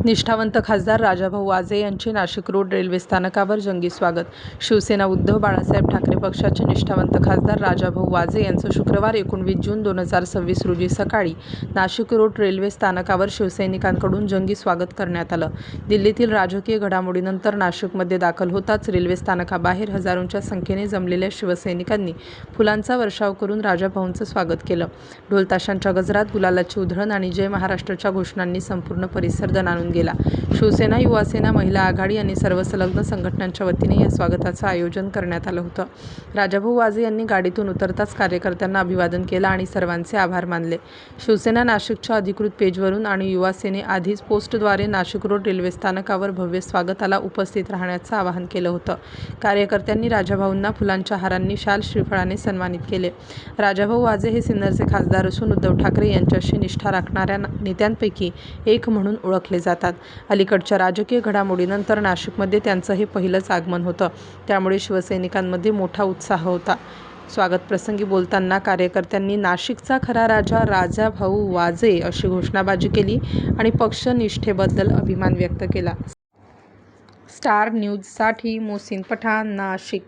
निष्ठावंत खासदार राजाभाऊ वाजे यांचे नाशिक रोड रेल्वे स्थानकावर जंगी स्वागत. शिवसेना उद्धव बाळासाहेब ठाकरे पक्षाचे निष्ठावंत खासदार राजाभाऊ वाजे यांचं शुक्रवार 19 जून 2026 रोजी सकाळी नाशिक रोड रेल्वे स्थानकावर शिवसैनिकांकडून जंगी स्वागत करण्यात आलं. दिल्लीतील राजकीय घडामोडीनंतर नाशिकमध्ये दाखल होताच रेल्वे स्थानकाबाहेर हजारोंच्या संख्येने जमलेल्या शिवसैनिकांनी फुलांचा वर्षाव करून राजाभाऊंचं स्वागत केलं. ढोलताशांच्या गजरात, गुलालाची उधळण आणि जय महाराष्ट्रच्या घोषणांनी संपूर्ण परिसर दणाणून गेला. शिवसेना, युवासेना, महिला आघाडी आणि सर्व संलग्न संघटनांच्या वतीने या स्वागताचं आयोजन करण्यात आलं होतं. राजाभाऊ वाजे यांनी गाडीतून उतरताच कार्यकर्त्यांना अभिवादन केलं आणि सर्वांचे आभार मानले. शिवसेना नाशिकच्या अधिकृत पेजवरून आणि युवासेने आधीच पोस्टद्वारे नाशिक रोड रेल्वे स्थानकावर भव्य स्वागताला उपस्थित राहण्याचं आवाहन केलं होतं. कार्यकर्त्यांनी राजाभाऊंना फुलांच्या हारांनी, शाल, श्रीफळाने सन्मानित केले. राजाभाऊ वाजे हे सिन्नरचे खासदार असून उद्धव ठाकरे यांच्याशी निष्ठा राखणाऱ्या नेत्यांपैकी एक म्हणून ओळखले जातात. अलीकडच्या राजकीय घडामोडीनंतर नाशिकमध्ये त्यांचं हे पहिलंच आगमन होतं. त्यामुळे शिवसैनिकांमध्ये मोठा उत्साह होता. स्वागतप्रसंगी बोलताना कार्यकर्त्यांनी नाशिकचा खरा राजा राजाभाऊ वाजे अशी घोषणाबाजी केली आणि पक्षनिष्ठेबद्दल अभिमान व्यक्त केला. स्टार न्यूजसाठी मोहसिन पठाण, नाशिक.